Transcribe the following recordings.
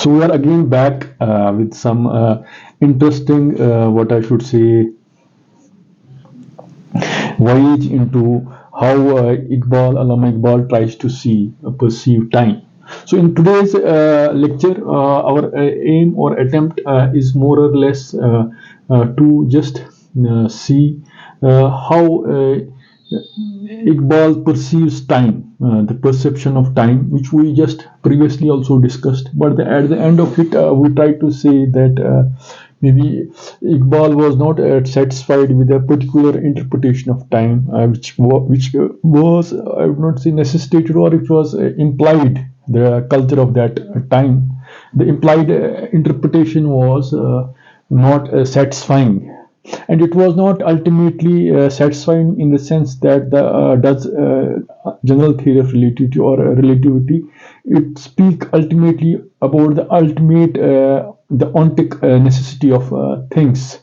So we are again back with some interesting, what I should say, voyage into how Allama Iqbal tries to see, perceive time. So in today's lecture, our aim or attempt is more or less to just see how Iqbal perceives time, the perception of time, which we just previously also discussed. But at the end of it, we try to say that maybe Iqbal was not satisfied with a particular interpretation of time, which was, I would not say necessitated, or it was implied, the culture of that time. The implied interpretation was not satisfying, and it was not ultimately satisfying in the sense that the does general theory of relativity or relativity, it speak ultimately about the ultimate the ontic necessity of things.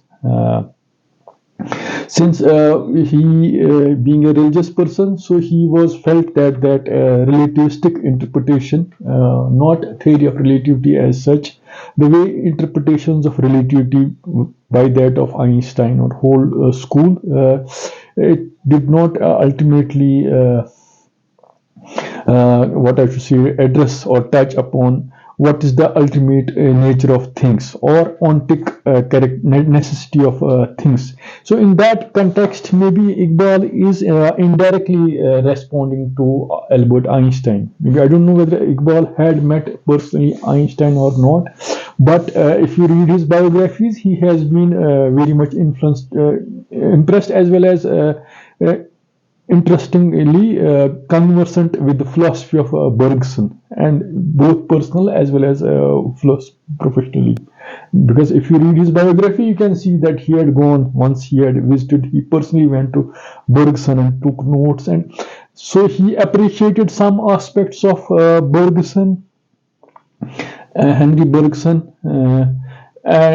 Since he being a religious person, so he was felt that relativistic interpretation, not theory of relativity as such, the way interpretations of relativity by that of Einstein or whole school, it did not ultimately what I should say, address or touch upon what is the ultimate nature of things or ontic necessity of things. So in that context, maybe Iqbal is indirectly responding to Albert Einstein. Maybe I don't know whether Iqbal had met personally Einstein or not, but if you read his biographies, he has been very much impressed, as well as interestingly conversant with the philosophy of Bergson, and both personal as well as professionally. Because if you read his biography, you can see that he had gone, once he had visited, he personally went to Bergson and took notes, and so he appreciated some aspects of Bergson, Henry Bergson,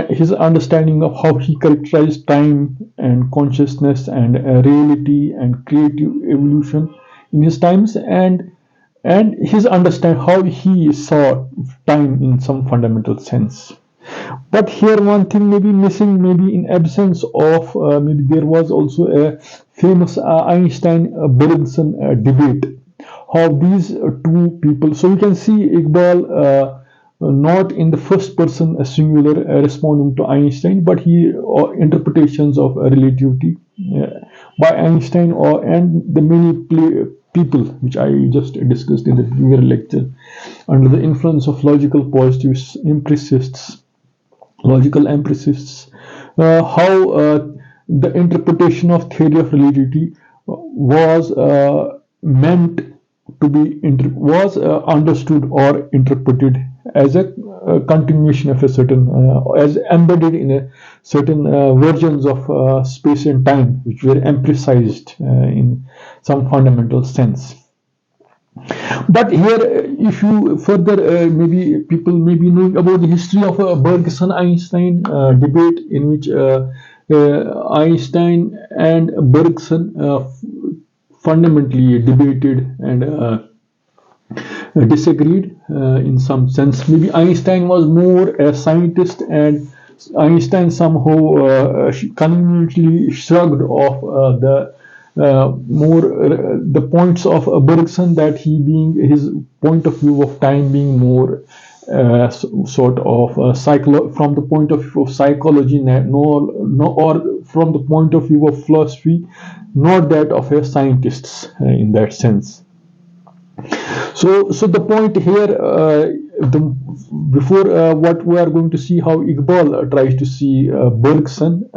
his understanding of how he characterized time and consciousness and reality and creative evolution in his times, and his understand how he saw time in some fundamental sense. But here one thing may be missing, maybe in absence of maybe there was also a famous Einstein-Bergson debate. How these two people, so you can see Iqbal not in the first person singular responding to Einstein, but he interpretations of relativity by Einstein and the many people which I just discussed in the previous lecture, under the influence of logical positivists, logical empiricists, how the interpretation of theory of relativity was meant to be was understood or interpreted as a continuation of a certain, as embedded in a certain versions of space and time, which were emphasized in some fundamental sense. But here, if you further, maybe people may be knowing about the history of a Bergson-Einstein debate, in which Einstein and Bergson fundamentally debated and disagreed in some sense. Maybe Einstein was more a scientist, and Einstein somehow conveniently shrugged off the more the points of Bergson, that he being his point of view of time being more sort of from the point of view of psychology, or from the point of view of philosophy, not that of a scientist in that sense. So the point here, before what we are going to see how Iqbal tries to see Bergson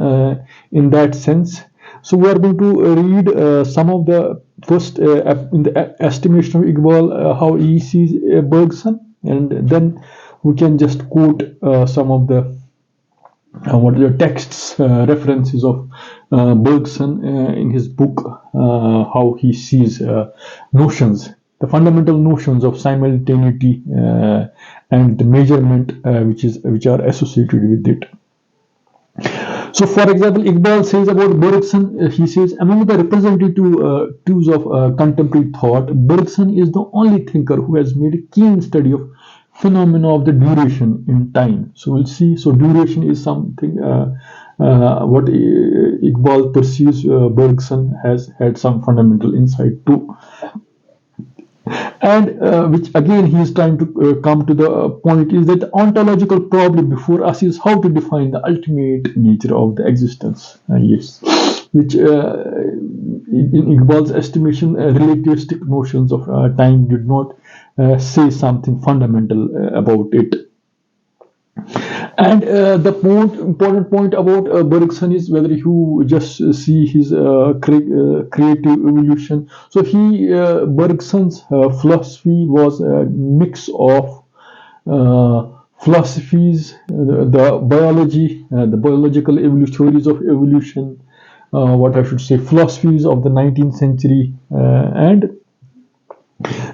in that sense. So we are going to read some of the first in the estimation of Iqbal how he sees Bergson, and then we can just quote some of the what are the texts references of Bergson in his book, how he sees notions, the fundamental notions of simultaneity and the measurement which are associated with it. So, for example, Iqbal says about Bergson, he says, among the representatives of contemporary thought, Bergson is the only thinker who has made a keen study of phenomena of the duration in time. So we'll see. So duration is something what Iqbal perceives Bergson has had some fundamental insight to, and which again he is trying to come to the point is that the ontological problem before us is how to define the ultimate nature of the existence. Yes, which in Iqbal's estimation, relativistic notions of time did not say something fundamental about it. And the important point about Bergson is whether you just see his creative evolution. So Bergson's philosophy was a mix of philosophies, the biological theories of evolution, what I should say, philosophies of the 19th century, and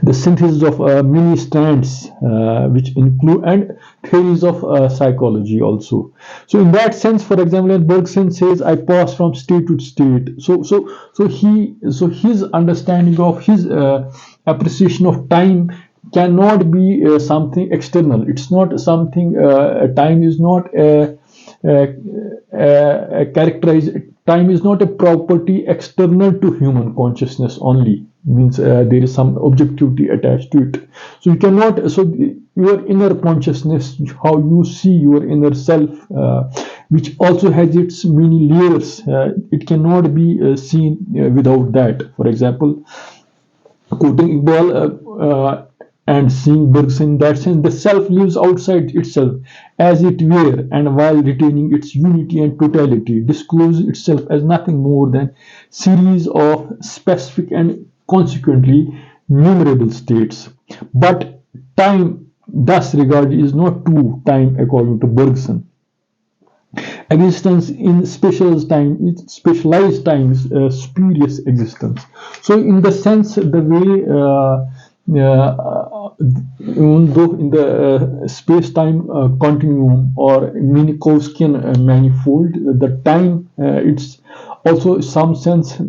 the synthesis of many strands, which include and theories of psychology also. So in that sense, for example, when Bergson says, "I pass from state to state," so his understanding of his appreciation of time cannot be something external. It's not something. Time is not a characterized. Time is not a property external to human consciousness only. Means there is some objectivity attached to it. So you cannot. So your inner consciousness, how you see your inner self, which also has its many layers. It cannot be seen without that. For example, quoting Iqbal and seeing Bergson in that sense, the self lives outside itself as it were, and while retaining its unity and totality, discloses itself as nothing more than series of specific and consequently numerable states. But time, thus regarded, is not true time according to Bergson. Existence in specialized time is spurious existence. So in the sense, the way even though in the space-time continuum or Minkowskian manifold, the time it's also some sense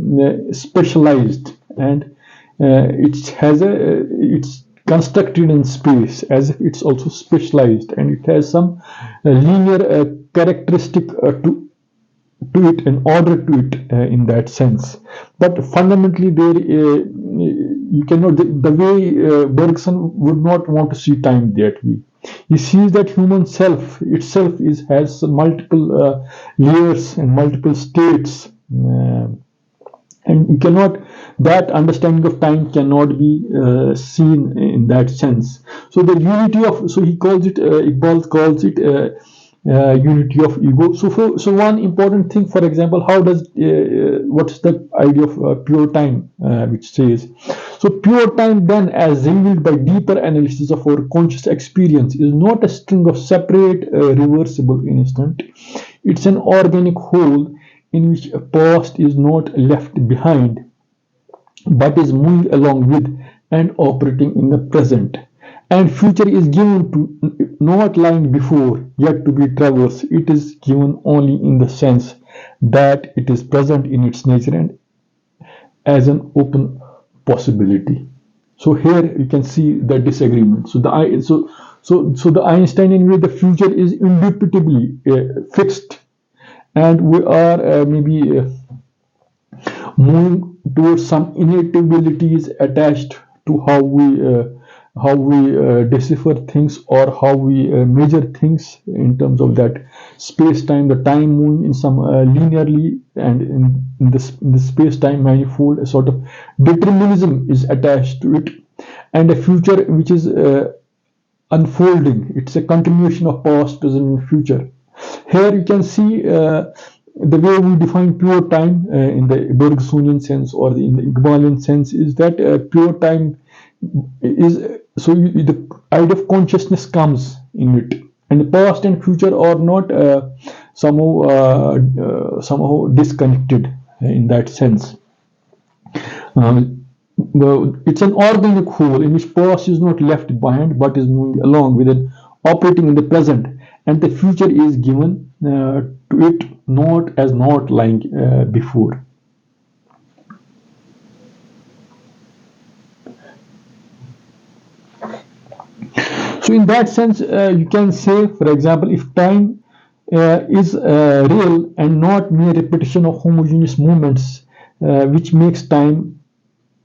specialized, and it's constructed in space as if it's also specialized, and it has some linear characteristic to it and order to it in that sense. But fundamentally, there you cannot the way Bergson would not want to see time that way. He sees that human self itself has multiple layers and multiple states. And you cannot that understanding of time cannot be seen in that sense. So the unity of he calls it Iqbal calls it unity of ego. So one important thing, for example, how does what's the idea of pure time, which says so pure time then as revealed by deeper analysis of our conscious experience is not a string of separate reversible instant. It's an organic whole in which a past is not left behind but is moving along with and operating in the present, and future is given to not lying before yet to be traversed. It is given only in the sense that it is present in its nature and as an open possibility. So here you can see the disagreement. So the Einsteinian way, the future is indubitably fixed, and we are maybe moving towards some inevitabilities attached to how we decipher things or how we measure things in terms of that space time, the time moving in some linearly, and in the space time manifold a sort of determinism is attached to it, and a future which is unfolding. It's a continuation of past, present, and future. Here you can see the way we define pure time in the Bergsonian sense or in the Iqbalian sense is that pure time is the idea of consciousness comes in it, and the past and future are not somehow disconnected in that sense. It's an organic whole in which past is not left behind but is moving along with it, operating in the present, and the future is given to it not as not lying before. So So in that sense, you can say, for example, if time is real and not mere repetition of homogeneous movements, which makes time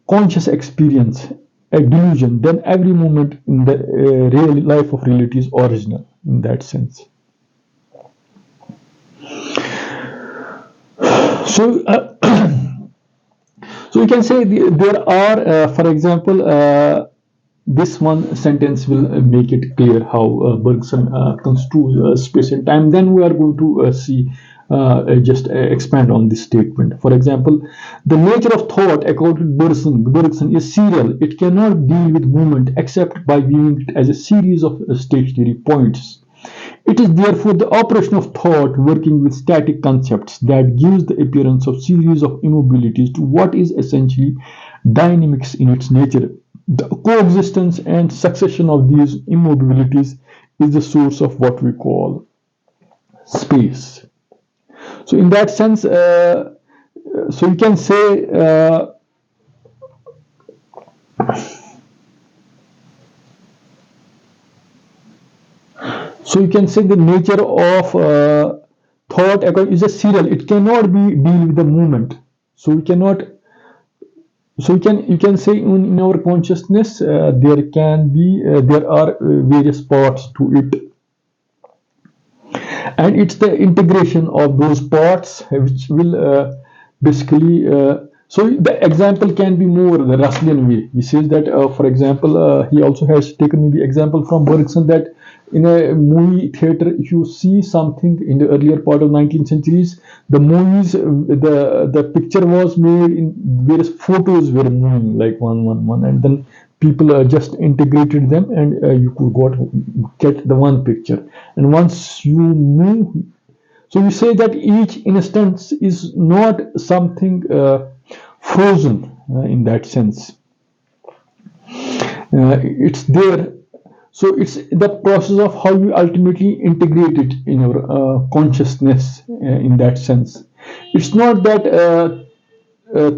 conscious experience, a delusion, then every moment in the real life of reality is original in that sense. So, so you can say there are, for example, this one sentence will make it clear how Bergson construes space and time. Then we are going to see just expand on this statement. For example, the nature of thought, according to Bergson is serial. It cannot deal with movement except by viewing it as a series of stationary points. It is therefore the operation of thought working with static concepts that gives the appearance of series of immobilities to what is essentially dynamics in its nature. The coexistence and succession of these immobilities is the source of what we call space. So in that sense, so you can say the nature of thought is a serial. It cannot be deal with the movement. So we cannot. So you can say in our consciousness there are various parts to it, and it's the integration of those parts which will basically. So the example can be more the Russellian way. He says that, for example, he also has taken the example from Bergson that in a movie theater, if you see something in the earlier part of 19th centuries, the movies, the picture was made in various photos were moving like one, and then people just integrated them, and you could get the one picture. And once you move, so we say that each instance is not something frozen in that sense. It's there. So it's the process of how we ultimately integrate it in our consciousness in that sense. It's not that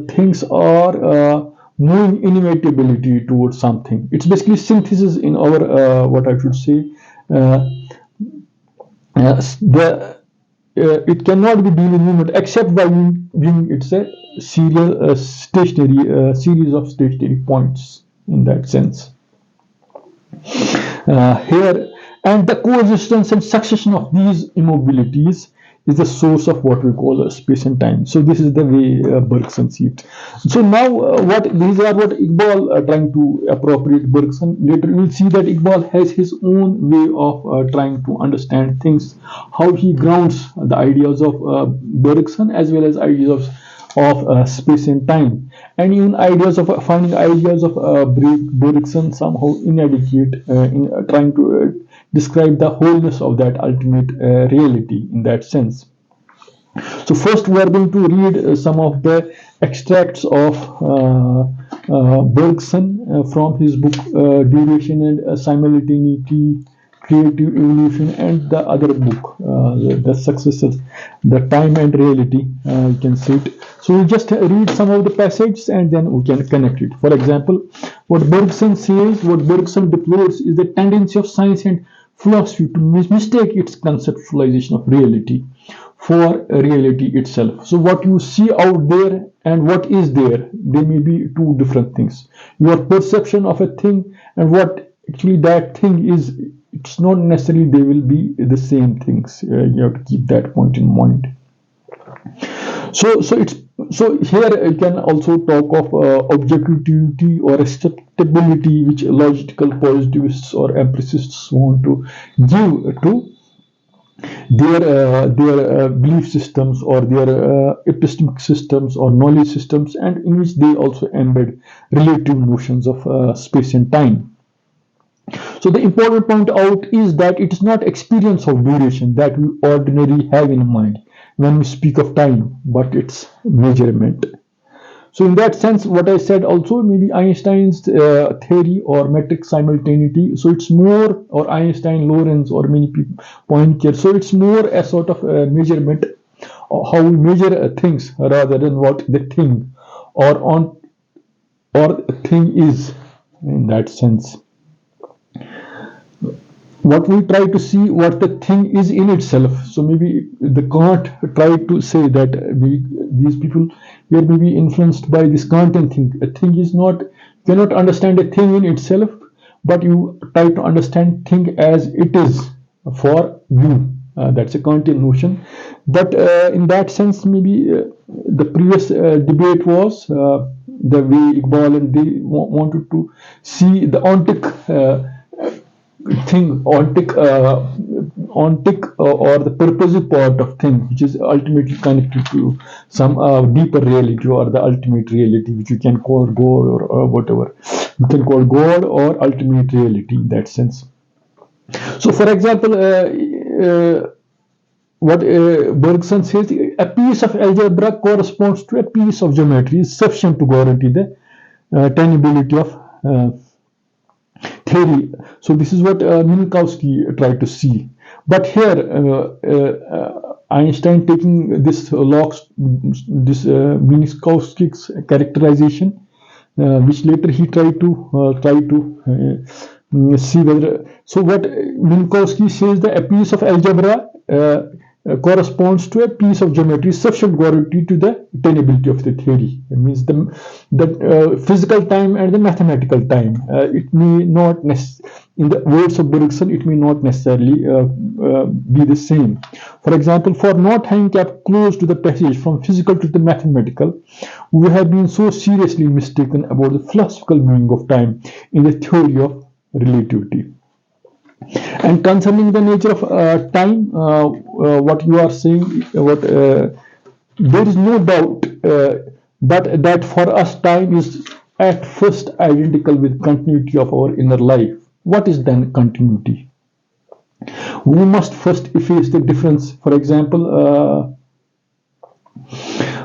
things are moving inevitability towards something. It's basically synthesis in our what I should say. It cannot be dealing movement except by being it's a serial stationary series of stationary points in that sense. Here and the coexistence and succession of these immobilities is the source of what we call space and time. So this is the way Bergson sees it. So now what these are what Iqbal trying to appropriate Bergson. Later you will see that Iqbal has his own way of trying to understand things, how he grounds the ideas of Bergson as well as ideas of space and time, and even ideas of finding ideas of Bergson somehow inadequate in trying to describe the wholeness of that ultimate reality in that sense. So first we are going to read some of the extracts of Bergson from his book Duration and Simultaneity, Creative Evolution, and the other book, the successors, The Time and Reality, you can see it. So we just read some of the passages and then we can connect it. For example, what Bergson says, what Bergson deplores is the tendency of science and philosophy to mistake its conceptualization of reality for reality itself. So what you see out there and what is there, they may be two different things. Your perception of a thing and what actually that thing is, it's not necessarily they will be the same things. You have to keep that point in mind. So here you can also talk of objectivity or acceptability, which logical positivists or empiricists want to give to their belief systems or their epistemic systems or knowledge systems, and in which they also embed relative notions of space and time. So the important point out is that it is not experience of duration that we ordinarily have in mind when we speak of time, but its measurement. So in that sense, what I said also, maybe Einstein's theory or metric simultaneity. So it's more, or Einstein, Lorentz, or many people point here. So it's more a sort of measurement, how we measure things rather than what the thing or thing is in that sense. what we try to see what the thing is in itself. So maybe the Kant tried to say that these people were maybe influenced by this Kantian thing. A thing is not, cannot understand a thing in itself, but you try to understand thing as it is for you. That's a Kantian notion. But in that sense, maybe the previous debate was the way Iqbal and they wanted to see the ontic thing, ontic or the purposive part of thing, which is ultimately connected to some deeper reality or the ultimate reality, which you can call God or whatever. You can call God or ultimate reality in that sense. So, for example, what Bergson says, a piece of algebra corresponds to a piece of geometry is sufficient to guarantee the tenability of theory. So this is what Minkowski tried to see. But here, Einstein taking this Minkowski's characterization, which later he tried to see whether. So what Minkowski says that a piece of algebra corresponds to a piece of geometry sufficient guarantee to the tenability of the theory. It means the physical time and the mathematical time. It may not in the words of Bergson, it may not necessarily be the same. For example, for not having kept close to the passage from physical to the mathematical, we have been so seriously mistaken about the philosophical meaning of time in the theory of relativity. And concerning the nature of time, what you are saying, there is no doubt, but that for us time is at first identical with continuity of our inner life. What is then continuity? We must first efface the difference. For example,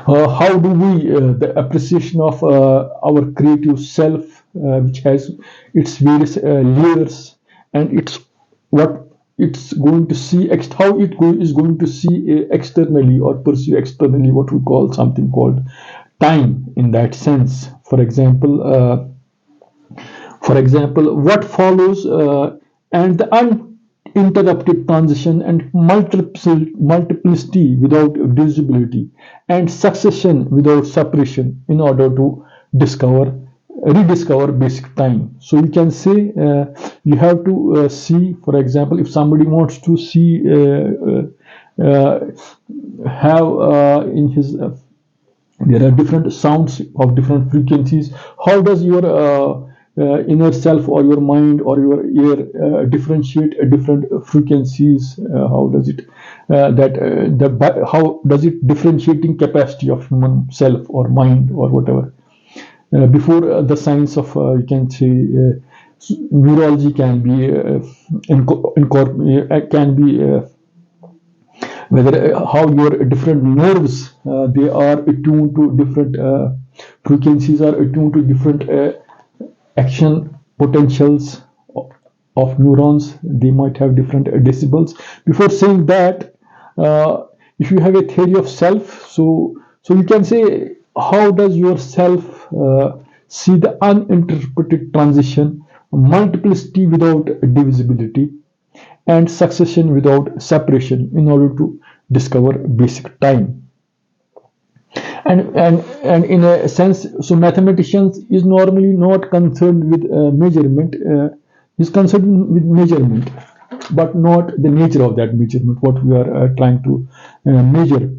how do we the appreciation of our creative self, which has its various layers and its what it's going to see, how it is going to see externally or perceive externally, what we call something called time in that sense. For example, what follows and the uninterrupted transition and multiplicity without divisibility and succession without separation in order to rediscover basic time. So you can say you have to see, for example, if somebody wants to see have in his there are different sounds of different frequencies. How does your inner self or your mind or your ear differentiate different frequencies? How does it how does it differentiating capacity of human self or mind or whatever? Before the science of you can say neurology can be can be whether how your different nerves they are attuned to different frequencies, are attuned to different action potentials of neurons. They might have different decibels. Before saying that, if you have a theory of self, so you can say how does your self see the uninterpreted transition, multiplicity without divisibility, and succession without separation in order to discover basic time. And in a sense, so mathematicians is normally not concerned with measurement, is concerned with measurement, but not the nature of that measurement, what we are trying to measure.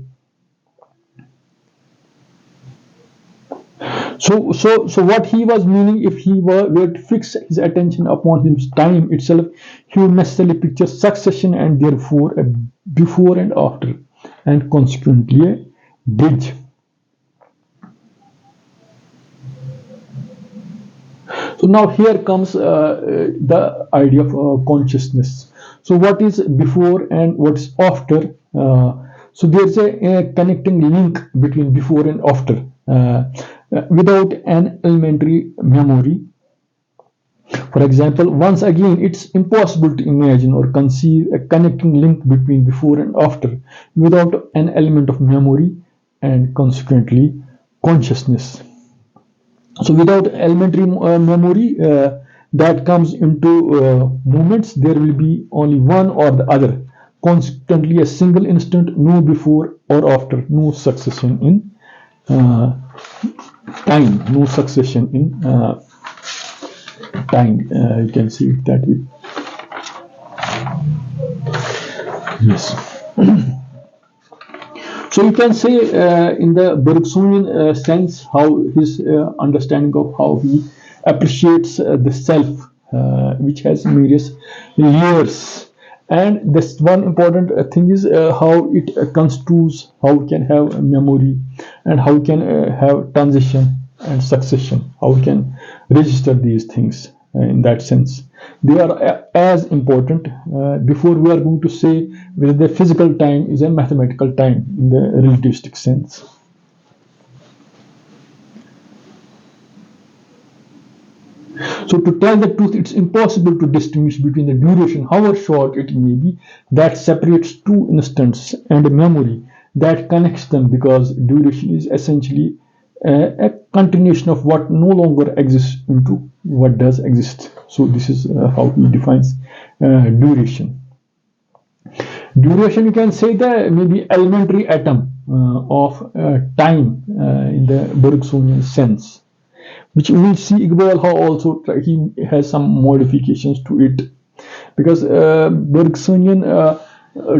So what he was meaning, if he were to fix his attention upon his time itself, he would necessarily picture succession and therefore a before and after, and consequently a bridge. So now here comes the idea of consciousness. So what is before and what is after? So there's a connecting link between before and after. Without an elementary memory, for example, once again, it's impossible to imagine or conceive a connecting link between before and after without an element of memory and consequently consciousness. So without elementary memory, that comes into movements, there will be only one or the other. Consequently, a single instant, no before or after, no succession in time, no succession in time. You can see it that way. Yes. So you can say in the Bergsonian sense, how his understanding of how he appreciates the self, which has various layers. And this one important thing is how it construes, how we can have memory, and how we can have transition and succession, how we can register these things in that sense. They are as important. Before we are going to say whether the physical time is a mathematical time in the relativistic sense. So to tell the truth, it's impossible to distinguish between the duration, however short it may be, that separates two instants and a memory that connects them, because duration is essentially a continuation of what no longer exists into what does exist. So this is how he defines duration. Duration, you can say the maybe elementary atom of time in the Bergsonian sense, which we will see Iqbal how also he has some modifications to it, because Bergsonian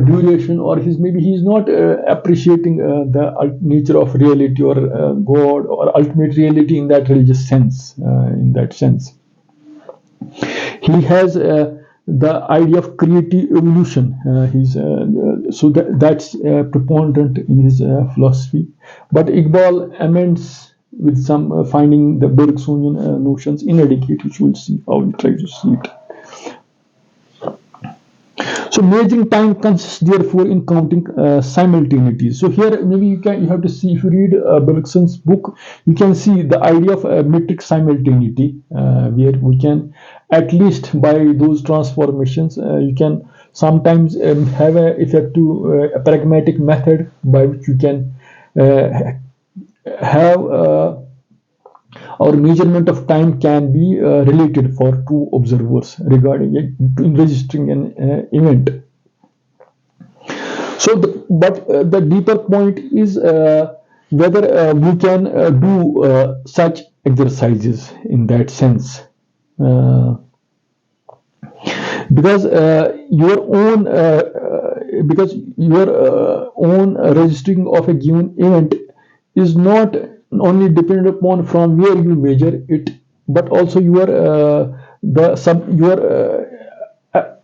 duration, or his maybe he is not appreciating the nature of reality or God or ultimate reality in that religious sense. In that sense, he has the idea of creative evolution. So that's preponderant in his philosophy. But Iqbal amends with some finding the Bergsonian notions inadequate, which we'll see how he tries to see it. So measuring time consists therefore in counting simultaneity. So here maybe you have to see, if you read Bergson's book, you can see the idea of metric simultaneity, where we can at least by those transformations you can sometimes have a effective a pragmatic method by which you can have our measurement of time can be related for two observers regarding it in registering an event. So, but the deeper point is whether we can do such exercises in that sense. Because your own registering of a given event is not only dependent upon from where you measure it, but also you are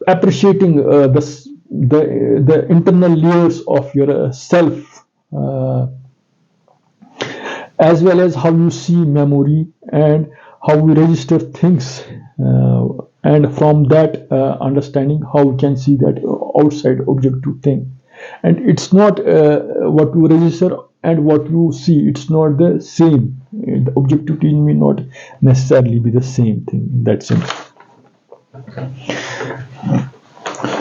appreciating the internal layers of your self, as well as how you see memory and how we register things, and from that understanding how we can see that outside objective thing. And it's not what you register and what you see, it's not the same. The objectivity may not necessarily be the same thing in that sense.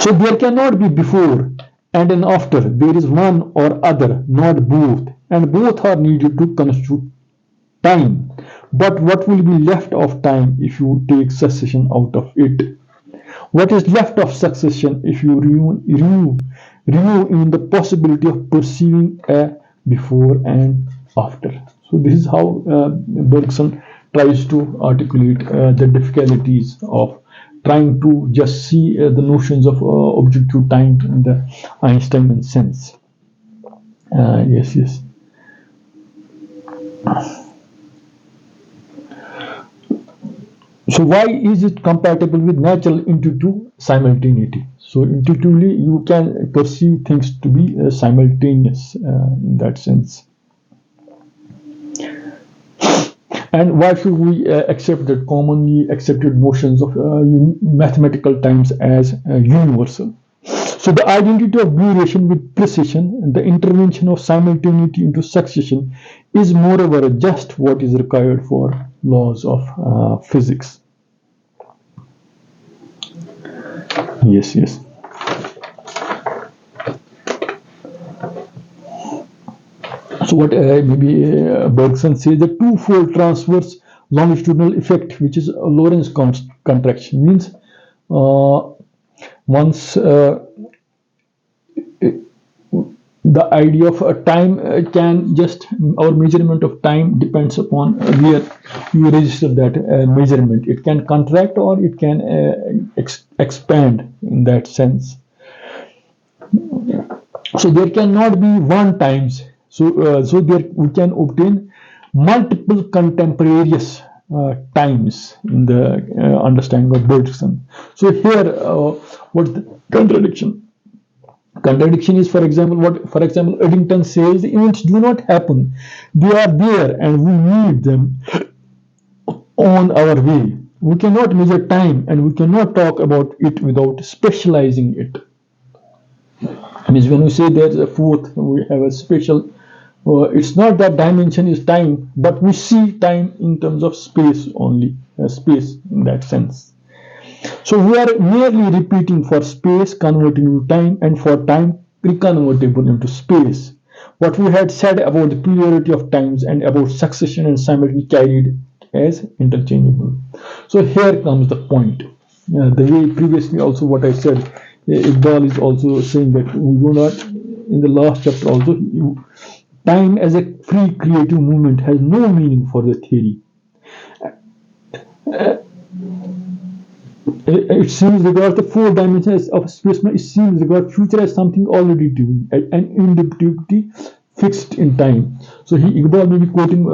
So there cannot be before and an after. There is one or other, not both, and both are needed to constitute time. But what will be left of time if you take succession out of it? What is left of succession if you remove even the possibility of perceiving a before and after? So this is how Bergson tries to articulate the difficulties of trying to just see the notions of objective time in the Einsteinian sense. Yes. So why is it compatible with natural intuitive simultaneity? So intuitively you can perceive things to be simultaneous in that sense. And why should we accept the commonly accepted notions of mathematical times as universal? So the identity of duration with precision and the intervention of simultaneity into succession is moreover just what is required for laws of physics. Yes. So what maybe Bergson says, the twofold transverse longitudinal effect, which is Lorentz contraction. Means once the idea of a time can just our measurement of time depends upon where you register that measurement. It can contract or it can expand in that sense. So there cannot be one times. So there we can obtain multiple contemporaneous times in the understanding of Bergson. So here, what's the contradiction? Contradiction is, for example, Eddington says: the events do not happen; they are there, and we need them on our way. We cannot measure time, and we cannot talk about it without specializing it. Means when we say there's a fourth, we have a special. It's not that dimension is time, but we see time in terms of space only, space in that sense. So we are merely repeating for space, converting into time, and for time, reconvertible into space. What we had said about the plurality of times and about succession and simultaneity carried as interchangeable. So here comes the point. The way previously also what I said, Iqbal is also saying that we do not, in the last chapter also, time as a free creative movement has no meaning for the theory. It seems regard the four dimensions of space. It seems regard future as something already doing, an indubitability fixed in time. So Iqbal may be quoting,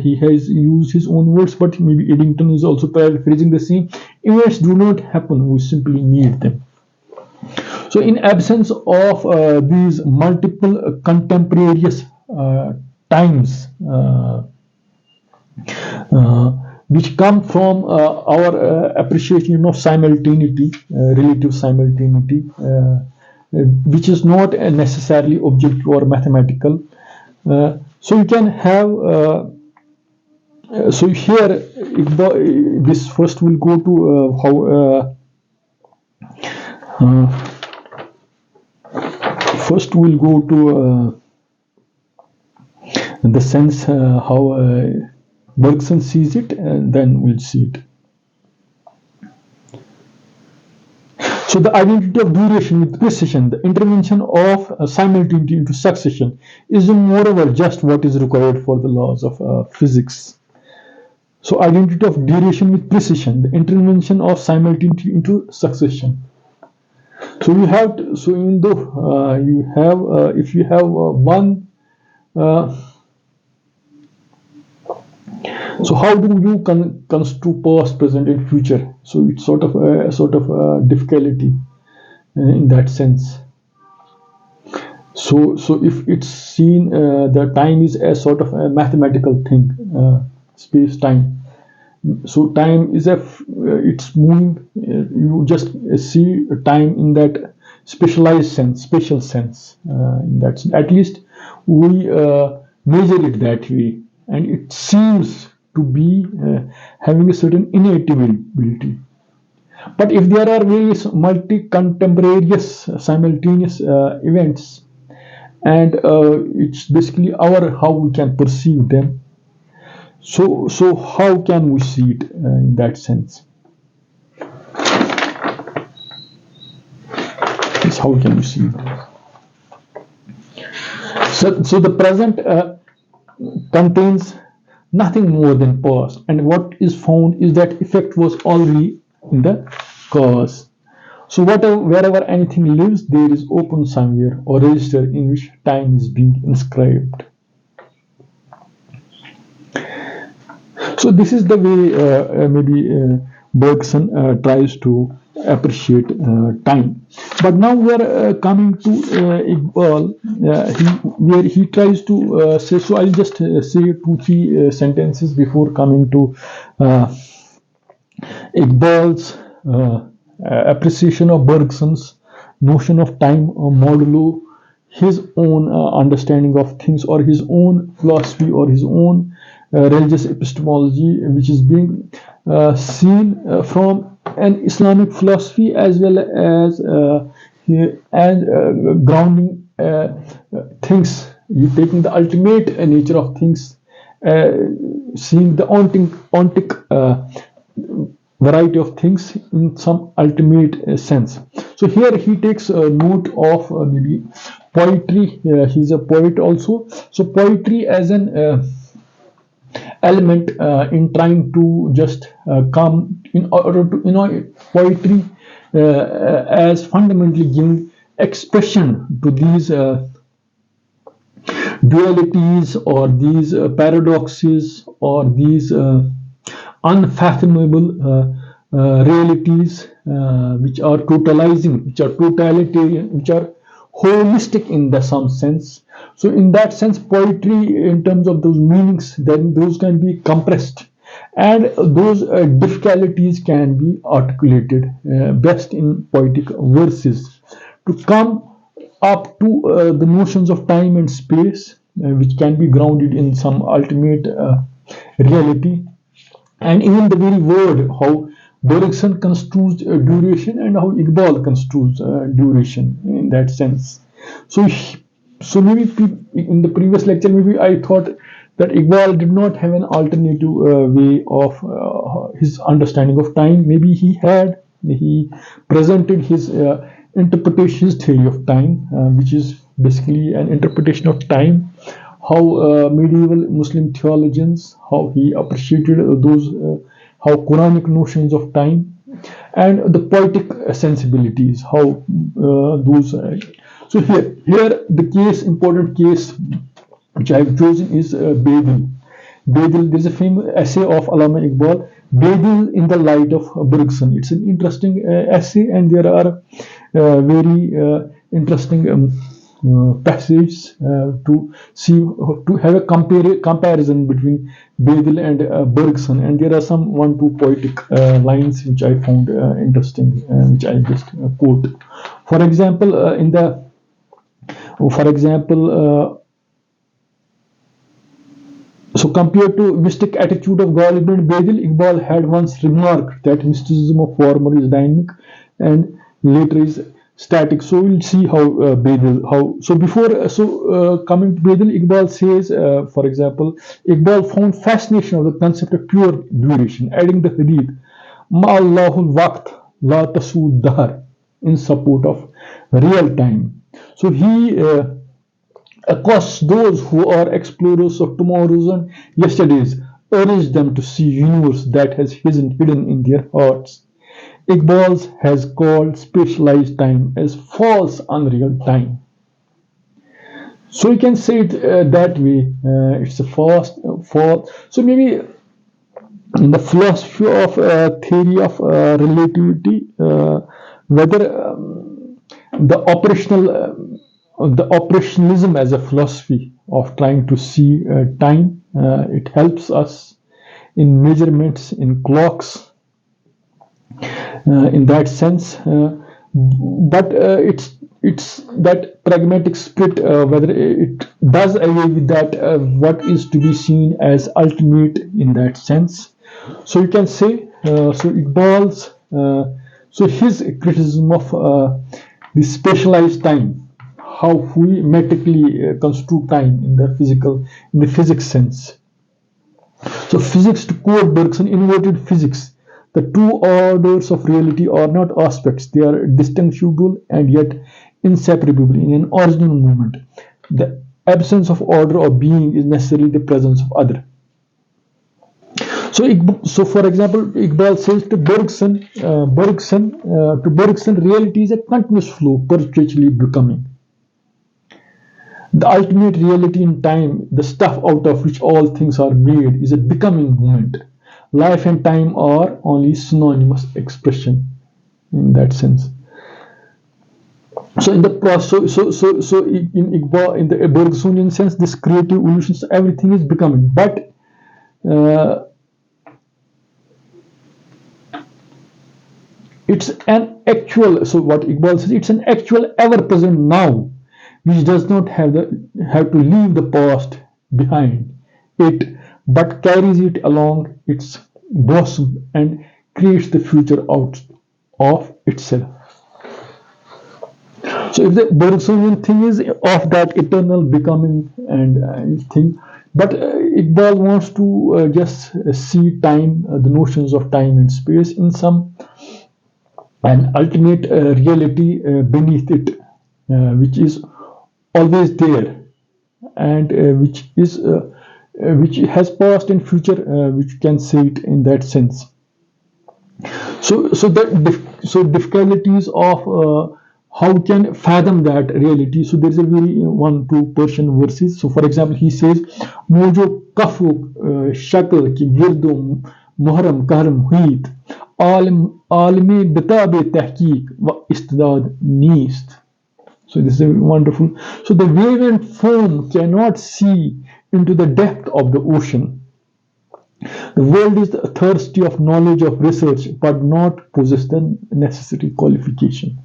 he has used his own words, but maybe Eddington is also paraphrasing the same. Events do not happen, we simply need them. So in absence of these multiple contemporaneous times which come from our appreciation of simultaneity, relative simultaneity, which is not necessarily objective or mathematical. So you can have, so here this first will go to first we'll go to the sense how Bergson sees it, and then we'll see it. So the identity of duration with precision, the intervention of simultaneity into succession, is moreover just what is required for the laws of physics. So identity of duration with precision, the intervention of simultaneity into succession. So you have to, so even though you have if you have one. So how do you construe past, present, and future? So it's sort of a difficulty in that sense. So if it's seen, the time is a sort of a mathematical thing, space time. So time is it's moving. You just see time in that specialized sense, spatial sense. In that sense. At least we measure it that way, and it seems to be having a certain innate ability. But if there are various multi-contemporaneous simultaneous events, and it's basically how we can perceive them. So how can we see it in that sense? Yes, how can we see it? So the present contains nothing more than past, and what is found is that effect was already in the cause. So wherever anything lives, there is open somewhere or register in which time is being inscribed. So this is the way maybe Bergson tries to appreciate time. But now we are coming to Iqbal, where he tries to say. So I'll just say 2-3 sentences before coming to Iqbal's appreciation of Bergson's notion of time modulo his own understanding of things, or his own philosophy, or his own religious epistemology, which is being seen from an Islamic philosophy, as well as grounding things. You taking the ultimate nature of things, seeing the ontic variety of things in some ultimate sense. So here he takes note of maybe poetry. He's a poet also. So poetry as an element in trying to just come in order to poetry as fundamentally giving expression to these dualities or these paradoxes or these unfathomable realities which are totalizing, which are totalitarian, which are holistic in the some sense. So in that sense, poetry in terms of those meanings, then those can be compressed, and those difficulties can be articulated best in poetic verses to come up to the notions of time and space, which can be grounded in some ultimate reality, and even the very word, how Bergson construes duration and how Iqbal construes duration in that sense. So, so maybe in the previous lecture, maybe I thought that Iqbal did not have an alternative way of his understanding of time. Maybe he had. He presented his interpretation, his theory of time, which is basically an interpretation of time, how medieval Muslim theologians, how he appreciated those, how Quranic notions of time, and the poetic sensibilities, how those. So here the case, important case which I have chosen is Bedil. Bedil, there's a famous essay of Allama Iqbal, Bedil in the light of Bergson. It's an interesting essay, and there are very interesting passages to see, to have a comparison between Bedil and Bergson, and there are some one two poetic lines which I found interesting, which I just quote. For example, so compared to mystic attitude of Ghalib and Bedil, Iqbal had once remarked that mysticism of former is dynamic and later is static. So we'll see how coming to Bedil, Iqbal says, for example, Iqbal found fascination of the concept of pure duration, adding the hadith Ma'allahul waqt la tasud dahr in support of real time. So he across those who are explorers of tomorrows and yesterdays, urge them to see universe that has hidden in their hearts. Iqbal has called spatialized time as false unreal time. So you can say it that way. It's a false. So maybe in the philosophy of theory of relativity, whether the the operationalism as a philosophy of trying to see time, it helps us in measurements, in clocks, in that sense. But it's that pragmatic spirit, whether it does away with that what is to be seen as ultimate in that sense. So you can say, so Iqbal's, so his criticism of the specialized time, how we metrically construe time in the physics sense. So physics, to quote Bergson, inverted physics. The two orders of reality are not aspects; they are distinguishable and yet inseparable in an original moment. The absence of order or being is necessarily the presence of other. So for example, Iqbal says to Bergson, reality is a continuous flow, perpetually becoming. The ultimate reality in time, the stuff out of which all things are made, is a becoming moment. Life and time are only synonymous expression in that sense. So in the process, so in Iqbal, in the Bergsonian sense, this creative evolution, so everything is becoming, but it's an actual. So what Iqbal says, it's an actual, ever-present now, which does not have to leave the past behind it, but carries it along its bosom and creates the future out of itself. So if the Bergsonian thing is of that eternal becoming and thing, But Iqbal wants to just see time, the notions of time and space in some an ultimate reality beneath it, which is always there, and which has past and future, which can say it in that sense. So difficulties of how can fathom that reality. So there's a very one two Persian verses. So for example, he says, "Mojo kafu shakl ki girdo muharram karam huit alme bitabe tahqiq wa istidad neist." So this is wonderful. So the wave and foam cannot see into the depth of the ocean. The world is thirsty of knowledge of research, but not possess the necessary qualification.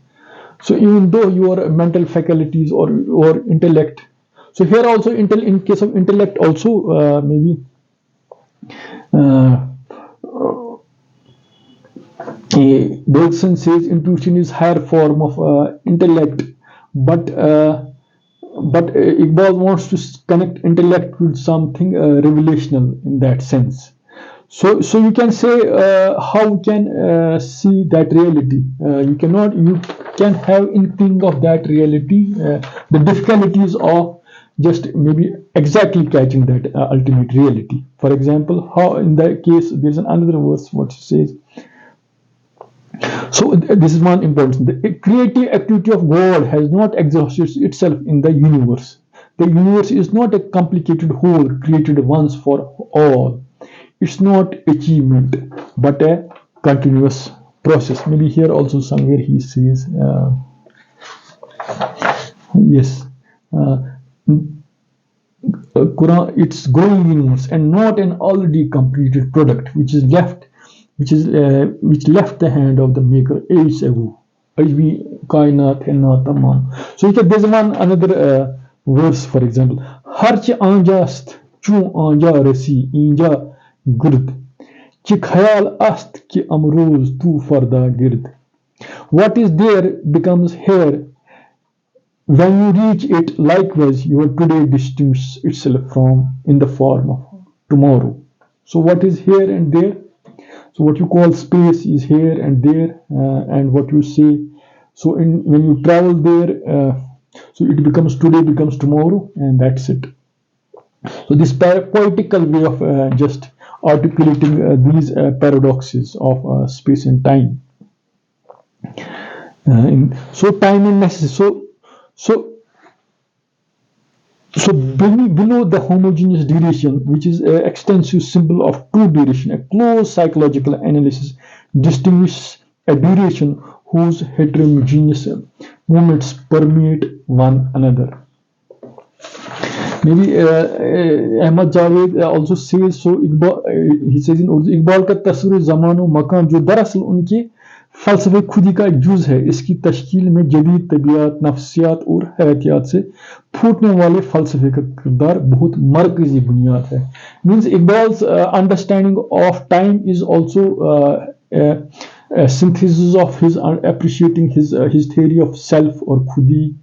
So even though your mental faculties or intellect, so here also in case of intellect also maybe uh, Bergson says intuition is higher form of intellect, but Iqbal wants to connect intellect with something revelational in that sense. So you can say how we can see that reality. You can have inkling of that reality. The difficulties of just maybe exactly catching that ultimate reality. For example, how in that case there's another verse what it says. So this is one important. The creative activity of God has not exhausted itself in the universe. The universe is not a complicated whole created once for all. It's not achievement, but a continuous process. Maybe here also somewhere he says, yes, uh, Quran, it's growing universe and not an already completed product, which left the hand of the maker ages ago. Ajbi kainat hai na tamam. So there's one another verse, for example. Harch anjast chu anja rasi inja gurd. Ki khayal ast ki amroz tu farda gird. What is there becomes here. When you reach it, likewise, your today distinguishes itself from in the form of tomorrow. So what is here and there? So what you call space is here and there, and what you say. So when you travel there, so it becomes today becomes tomorrow, and that's it. So this poetical way of just articulating these paradoxes of space and time. So time and necessity. So so below the homogeneous duration, which is an extensive symbol of true duration, a close psychological analysis distinguishes a duration whose heterogeneous moments permeate one another. Maybe Ahmad Javed also says so. He says in Urdu, Iqbal का तस्वीर ज़मान व मकान जो दरअसल उनके फ़लसफ़े खुदी का एक जुज़ है, इसकी तश्कील में जदीद तबीयत, नफ्सियात और हयातियात से फूटने वाले फ़लसफ़े का किरदार बहुत मरकज़ी बुनियाद है. Means Iqbal's understanding of time is also a synthesis of his appreciating his theory of self or khudi,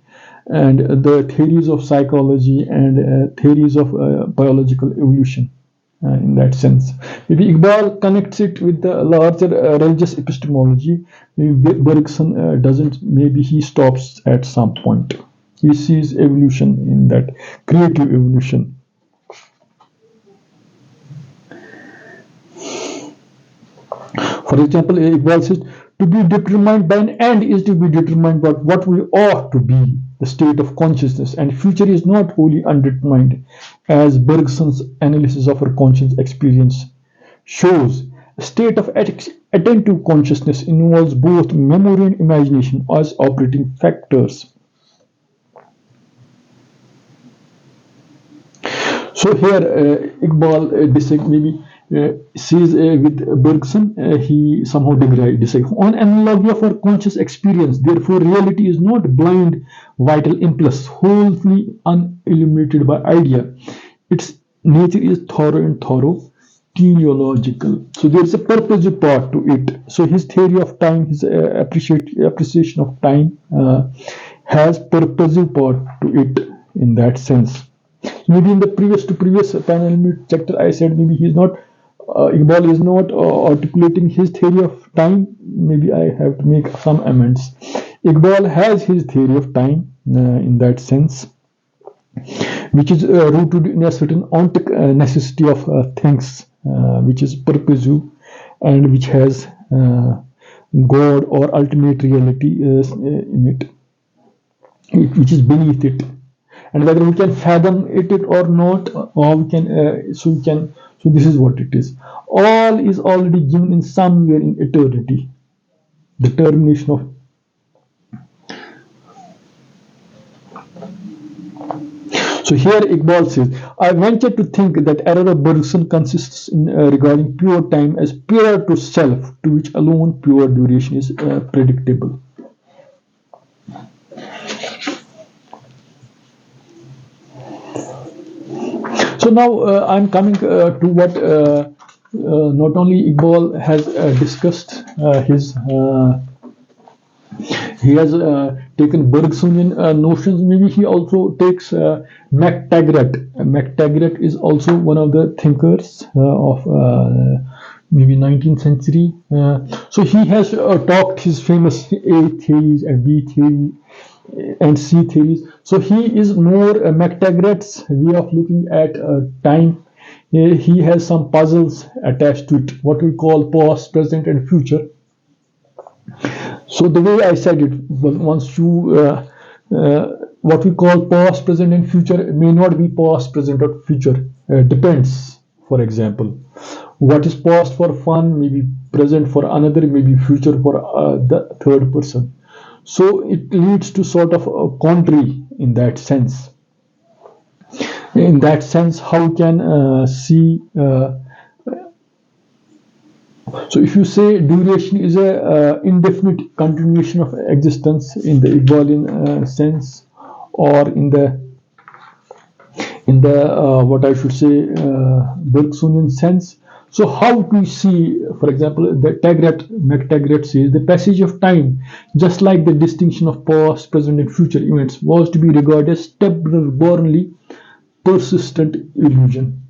and the theories of psychology and theories of biological evolution. In that sense, maybe Iqbal connects it with the larger religious epistemology. Maybe Bergson doesn't. Maybe he stops at some point. He sees evolution in that creative evolution. For example, Iqbal says, to be determined by an end is to be determined by what we ought to be, the state of consciousness, and future is not wholly undetermined, as Bergson's analysis of our conscious experience shows. A state of attentive consciousness involves both memory and imagination as operating factors. So here Iqbal maybe sees with Bergson, he somehow disagrees. On analogy of our conscious experience, therefore, reality is not blind vital impulse, wholly unilluminated by idea. Its nature is thorough, teleological. So there is a purposive part to it. So his theory of time, his appreciation of time has purposive part to it in that sense. Maybe in the previous panel chapter, I said maybe he's not. Iqbal is not articulating his theory of time. Maybe I have to make some amends. Iqbal has his theory of time in that sense, which is rooted in a certain ontic necessity of things, which is purposive and which has God or ultimate reality in it, which is beneath it, and whether we can fathom it or not, or we can so this is what it is. All is already given in somewhere in eternity. The termination of. So here Iqbal says, I venture to think that error of Bergson consists in regarding pure time as pure to self, to which alone pure duration is predictable. So now I'm coming to what not only Iqbal has discussed he has taken Bergsonian notions. Maybe he also takes MacTaggart. MacTaggart is also one of the thinkers of maybe 19th century. So he has talked his famous A theories and B theory and C theories. So he is more MacTaggart's way of looking at time. He has some puzzles attached to it, what we call past, present, and future. So the way I said it, once you what we call past, present, and future may not be past, present, or future. Depends. For example, what is past for fun may be present for another, may be future for the third person. So it leads to sort of a contrary in that sense. In that sense, how can see? So if you say duration is a indefinite continuation of existence in the Iqbalian sense, or in the what I should say Bergsonian sense. So how do we see, for example, the MacTaggart says the passage of time, just like the distinction of past, present, and future events, was to be regarded as stubbornly persistent illusion.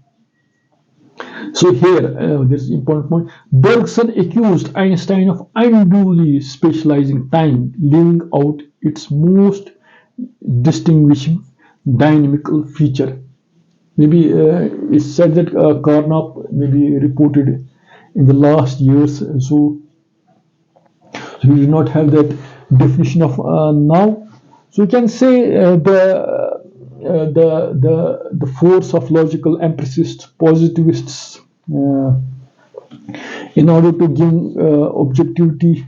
So here, this is an important point. Bergson accused Einstein of unduly spatializing time, leaving out its most distinguishing dynamical feature. Maybe it's said that Carnap maybe reported in the last years, so we do not have that definition of now. So you can say the force of logical empiricists, positivists, in order to give objectivity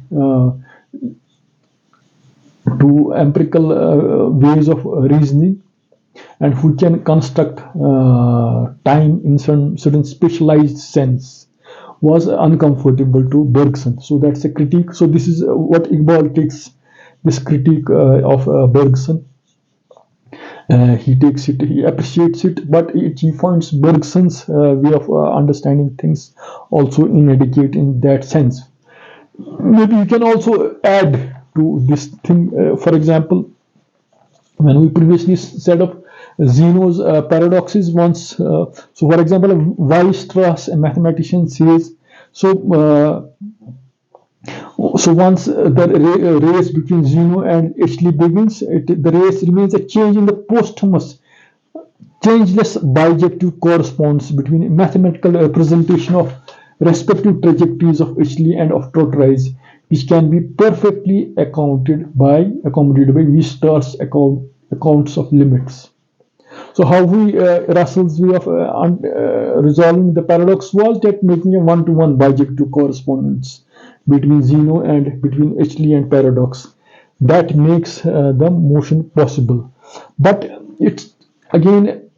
to empirical ways of reasoning, and who can construct time in certain specialized sense, was uncomfortable to Bergson. So that's a critique. So this is what Iqbal takes, this critique of Bergson. He takes it, he appreciates it, but he finds Bergson's way of understanding things also inadequate in that sense. Maybe you can also add to this thing, for example, when we previously set up Zeno's paradoxes once. So, for example, Weierstrass, a mathematician, says so. So once the race between Zeno and Ashley begins, the race remains a change in the posthumous, changeless bijective corresponds between mathematical representation of respective trajectories of Ashley and of Tortoise, which can be perfectly accommodated by Weierstrass accounts of limits. So how Russell's way of resolving the paradox was that making a one-to-one bijective correspondence between Zeno and between Ashley and paradox. That makes the motion possible. But it's again,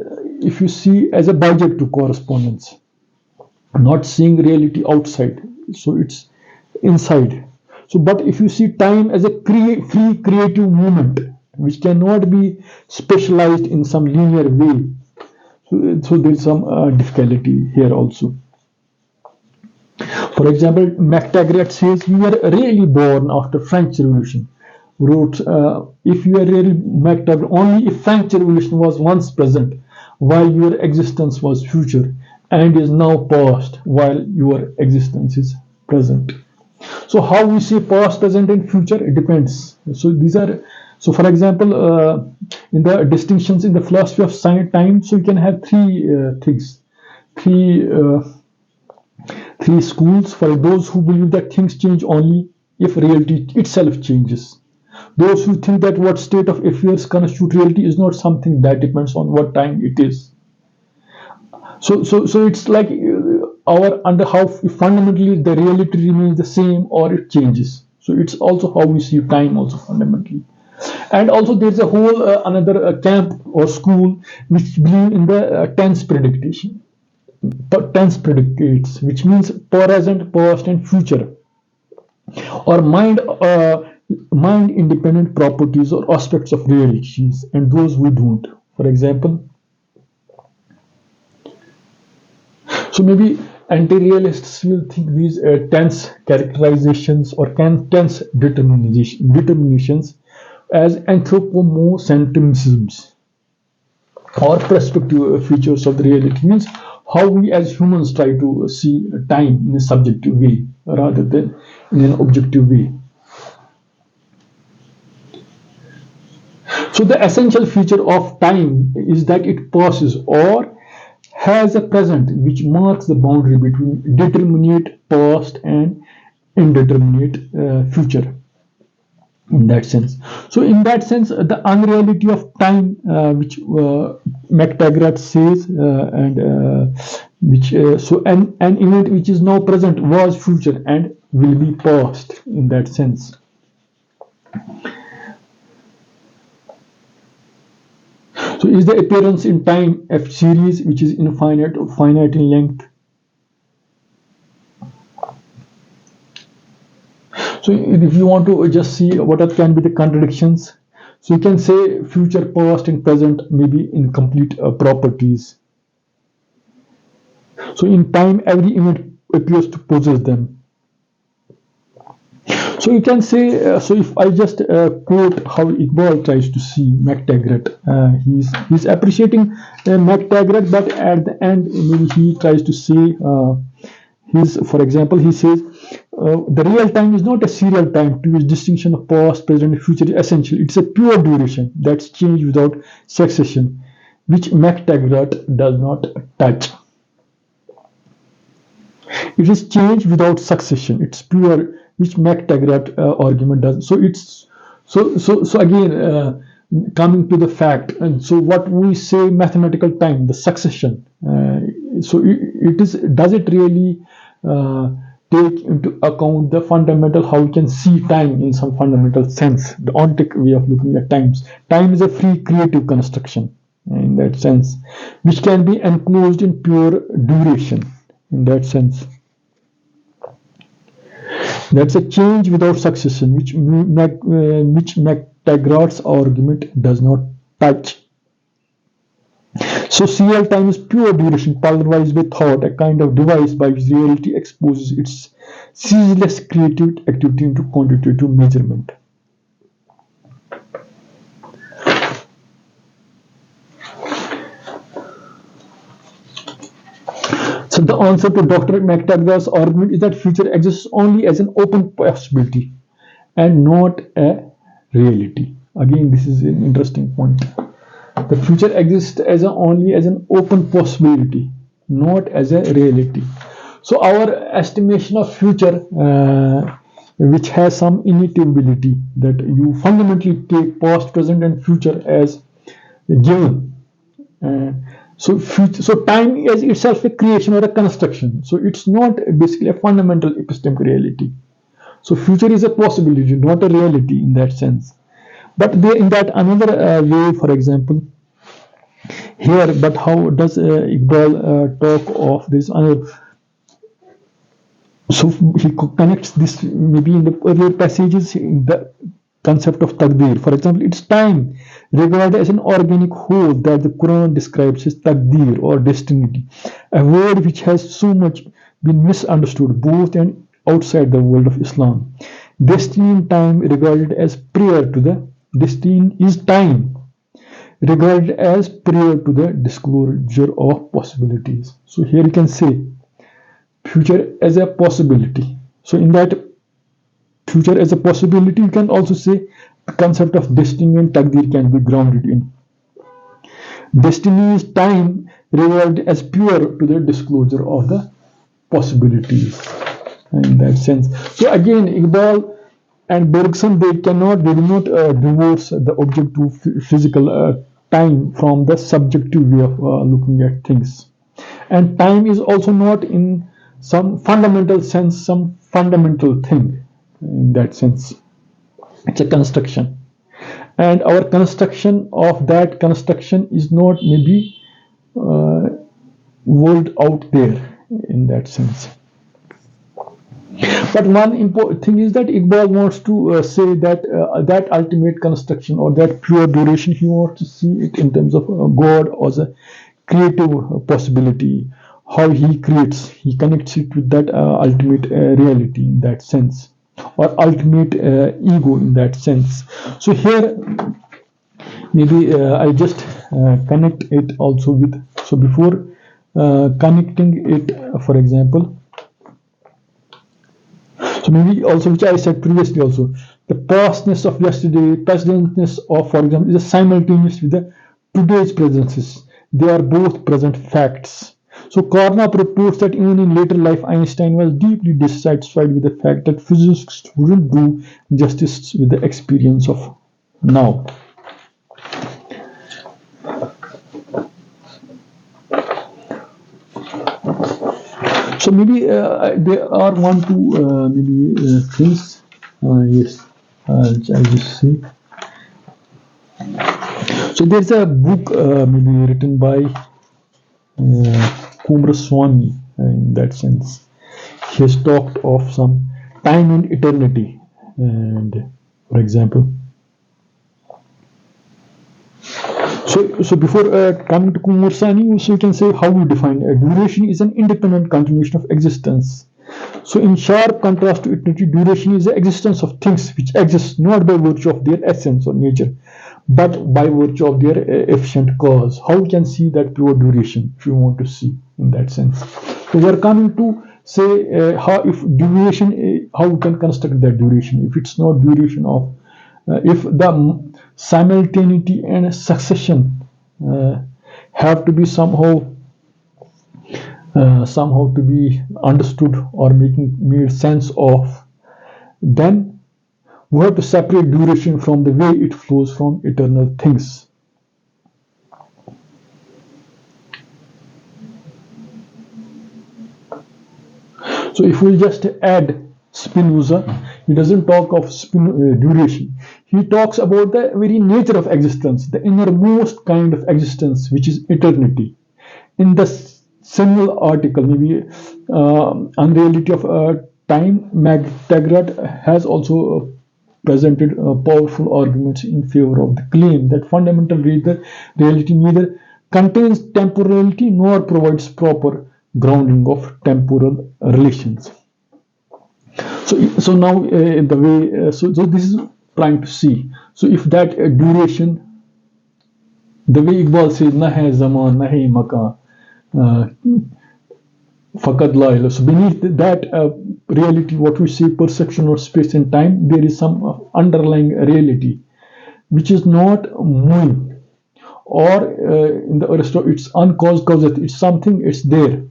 if you see as a bijective correspondence, not seeing reality outside, so it's inside. So, but if you see time as a free creative movement, which cannot be specialized in some linear way, so there's some difficulty here also. For example, MacTaggart says we were really born after French Revolution. Wrote, if you are really MacTaggart, only if French Revolution was once present, while your existence was future, and is now past while your existence is present. So how we see past, present, and future, it depends. So these are, so for example, in the distinctions in the philosophy of science time, so you can have things, three three schools. For those who believe that things change only if reality itself changes. Those who think that what state of affairs constitute reality is not something that depends on what time it is. So it's like our under how fundamentally the reality remains the same or it changes. So it's also how we see time also fundamentally. And also there's a whole another camp or school which believe in the tense predication. Tense predicates, which means present, past, and future, or mind independent properties or aspects of realities, and those we don't. For example, so maybe anti-realists will think these tense characterizations or tense determinations as anthropomorphisms or perspective features of the reality. Means how we as humans try to see time in a subjective way rather than in an objective way. So the essential feature of time is that it passes or has a present which marks the boundary between determinate past and indeterminate future. In that sense, so in that sense, the unreality of time, which McTaggart says, and which so an event which is now present was future and will be past. In that sense. So is the appearance in time F series which is infinite or finite in length? So if you want to just see what can be the contradictions, so you can say future, past, and present may be incomplete properties. So in time, every event appears to possess them. So you can say, so if I just quote how Iqbal tries to see McTaggart, he's appreciating McTaggart, but at the end, maybe he tries to say, for example, he says, the real time is not a serial time to which distinction of past, present, and future is essential. It's a pure duration that's changed without succession, which McTaggart does not touch. It is change without succession. It's pure, which McTaggart argument does. So it's so again coming to the fact, and so what we say mathematical time, the succession. So it is, does it really take into account the fundamental how we can see time in some fundamental sense, the ontic way of looking at times. Time is a free creative construction in that sense, which can be enclosed in pure duration in that sense. That's a change without succession, which McTaggart's argument does not touch. So serial time is pure duration polarized by thought, a kind of device by which reality exposes its ceaseless creative activity into quantitative measurement. So the answer to Dr. McTaggart's argument is that future exists only as an open possibility and not a reality. Again, this is an interesting point. The future exists as only as an open possibility, not as a reality. So our estimation of future, which has some immutability, that you fundamentally take past, present, and future as given. So time is itself a creation or a construction. So it's not basically a fundamental epistemic reality. So future is a possibility, not a reality in that sense. But there, in that another way, for example, here, but how does Iqbal talk of this? So he connects this maybe in the earlier passages in the concept of taqdeer. For example, it's time regarded as an organic whole that the Quran describes as taqdeer or destiny, a word which has so much been misunderstood both and outside the world of Islam. Destiny in time regarded as prior to the destiny is time, regarded as prior to the disclosure of possibilities. So here you can say future as a possibility. So in that future as a possibility, you can also say the concept of destiny and taqdeer can be grounded in. Destiny is time regarded as pure to the disclosure of the possibilities in that sense. So again, Iqbal and Bergson, they do not divorce the objective physical time from the subjective way of looking at things. And time is also not in some fundamental sense some fundamental thing in that sense. It's a construction, and our construction of that construction is not maybe world out there in that sense. But one important thing is that Iqbal wants to say that that ultimate construction or that pure duration, he wants to see it in terms of God as a creative possibility, how he creates, he connects it with that ultimate reality in that sense, or ultimate ego in that sense. So here, maybe I just connect it also with, so before connecting it, for example, so maybe also, which I said previously also, the pastness of yesterday, presentness of, for example, is simultaneous with the today's presences. They are both present facts. So Carnap reports that even in later life, Einstein was deeply dissatisfied with the fact that physics wouldn't do justice with the experience of now. So maybe there are one, two maybe things. Yes, I'll just see. So there's a book maybe written by Kumra Swami in that sense. He has talked of some time and eternity, and for example. So before coming to Kumarsani, so you can say how we define duration is an independent continuation of existence. So in sharp contrast to eternity, duration is the existence of things which exist not by virtue of their essence or nature, but by virtue of their efficient cause. How we can see that pure duration, if you want to see in that sense. So we are coming to say how if duration, how we can construct that duration. If it's not duration of, if the simultaneity and succession have to be somehow to be understood or made sense of, then we have to separate duration from the way it flows from eternal things. So if we just add Spinoza, he doesn't talk of duration. He talks about the very nature of existence, the innermost kind of existence, which is eternity. In the single article, maybe on reality of time, Taggart has also presented powerful arguments in favor of the claim that fundamental reality neither contains temporality nor provides proper grounding of temporal relations. So now the way so this is trying to see. So if that duration, the way Iqbal says, na hai zaman, na hai makan, faqad la ilaha. So beneath that reality, what we say perception or space and time, there is some underlying reality which is not moving, or in the Aristotle, it's uncaused, causeth. It's something, it's there.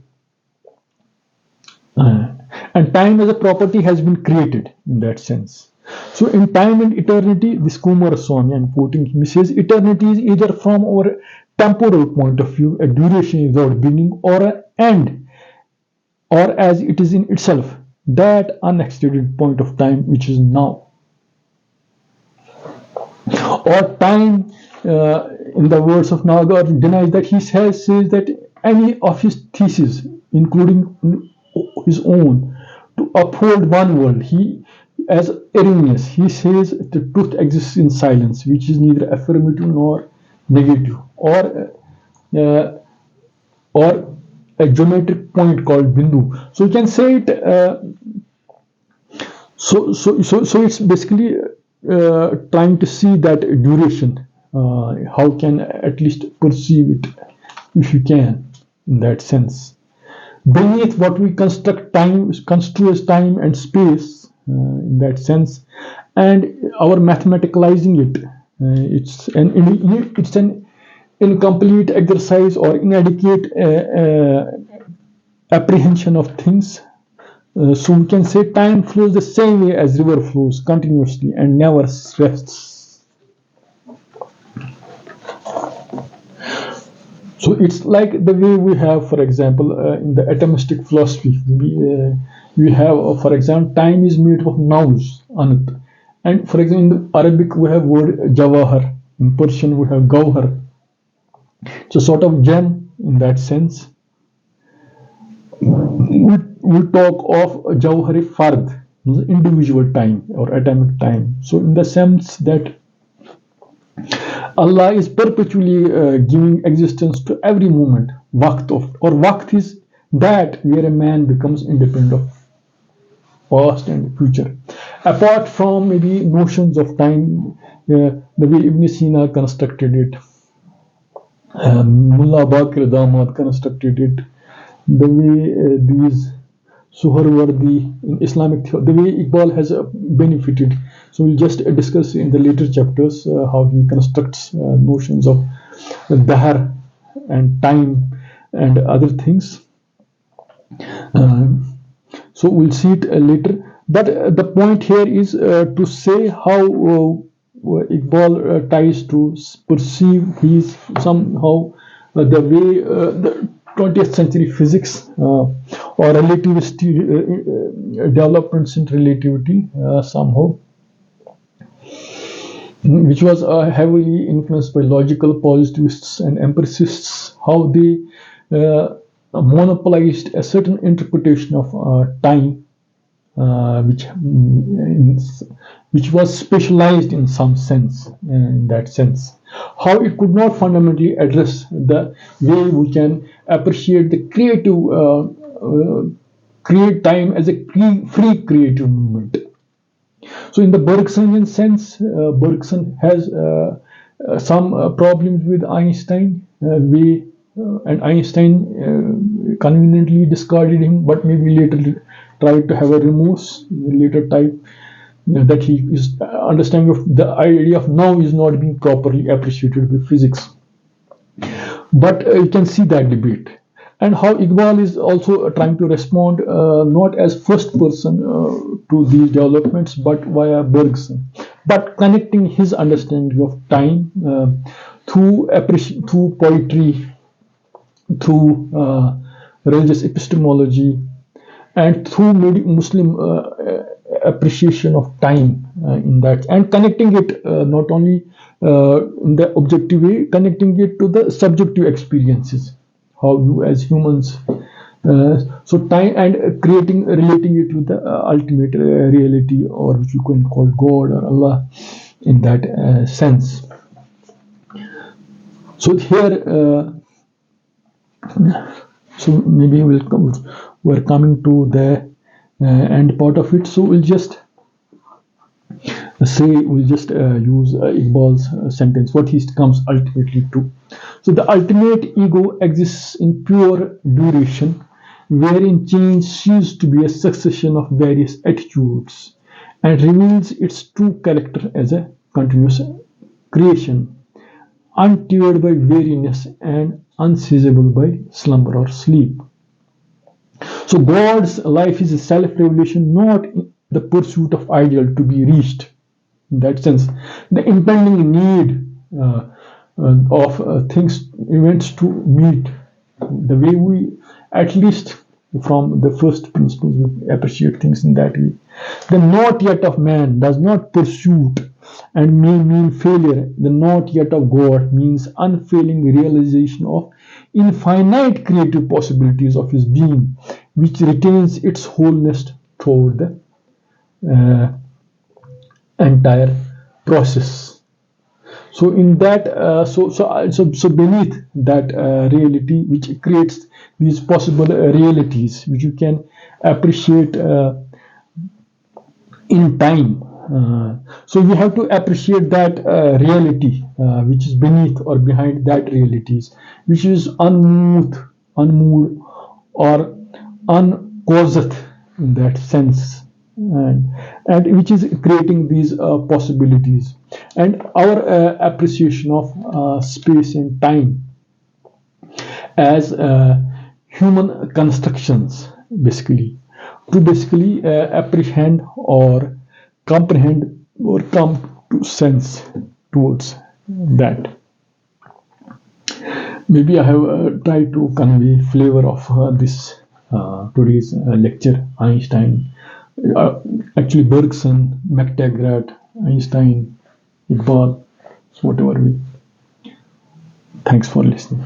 And time as a property has been created in that sense. So in time and eternity, this Kumaraswamy, I'm quoting him, he says eternity is either from our temporal point of view, a duration without beginning, or an end, or as it is in itself, that unextended point of time which is now. Or time, in the words of Nagar, denies that. He says that any of his theses, including his own, to uphold one world, he as erroneous. He says the truth exists in silence, which is neither affirmative nor negative, or a geometric point called bindu. So you can say it. So it's basically trying to see that duration how can at least perceive it, if you can, in that sense. Beneath what we construe as time and space, in that sense, and our mathematicalizing it. It's an incomplete exercise or inadequate apprehension of things. So we can say time flows the same way as river flows continuously and never rests. So it's like the way we have, for example, in the atomistic philosophy, we have, for example, time is made of nouns, anat. And for example, in Arabic, we have word jawahar. In Persian, we have gauhar. It's a sort of gem in that sense. We talk of jawhari fard, individual time or atomic time. So in the sense that Allah is perpetually giving existence to every moment. Waqt is that where a man becomes independent of past and future. Apart from maybe notions of time, the way Ibn Sina constructed it, Mullah Baqir Damat constructed it, the way these Suharwardi in Islamic theory, the way Iqbal has benefited. So we'll just discuss in the later chapters how he constructs notions of dahr and time and other things. So we'll see it later. But the point here is to say how Iqbal tries to perceive his somehow the way the 20th century physics or relativity developments in relativity somehow, which was heavily influenced by logical positivists and empiricists, how they monopolized a certain interpretation of time, which was specialized in some sense, in that sense. How it could not fundamentally address the way we can appreciate the create time as a free creative movement. So in the Bergsonian sense, Bergson has some problems with Einstein, and Einstein conveniently discarded him, but maybe later tried to have a remorse in the later type, that he is understanding of the idea of now is not being properly appreciated by physics. But you can see that debate, and how Iqbal is also trying to respond not as first person to these developments, but via Bergson, but connecting his understanding of time through poetry, through religious epistemology, and through Muslim appreciation of time in that, and connecting it not only in the objective way, connecting it to the subjective experiences, how you as humans, so time, and relating it with the ultimate reality, or which you can call God or Allah in that sense. So here, so maybe we're coming to the end part of it. So we'll just use Iqbal's sentence, what he comes ultimately to. So the ultimate ego exists in pure duration, wherein change ceases to be a succession of various attitudes and reveals its true character as a continuous creation, untethered by weariness and unseizable by slumber or sleep. So God's life is a self-revelation, not the pursuit of ideal to be reached. In that sense, the impending need of events to meet, the way we, at least from the first principles, we appreciate things in that way. The not yet of man does not pursue and may mean failure. The not yet of God means unfailing realization of infinite creative possibilities of his being, which retains its wholeness toward the entire process. So in that, so beneath that reality, which creates these possible realities, which you can appreciate in time, So we have to appreciate that reality which is beneath or behind that realities, which is unmoved, or uncauseth in that sense, and which is creating these possibilities. And our appreciation of space and time as human constructions, basically, to basically apprehend or comprehend or come to sense towards that. Maybe I have tried to convey flavor of this today's lecture. Einstein, actually Bergson, McTaggart, Einstein, Iqbal, so whatever we. Thanks for listening.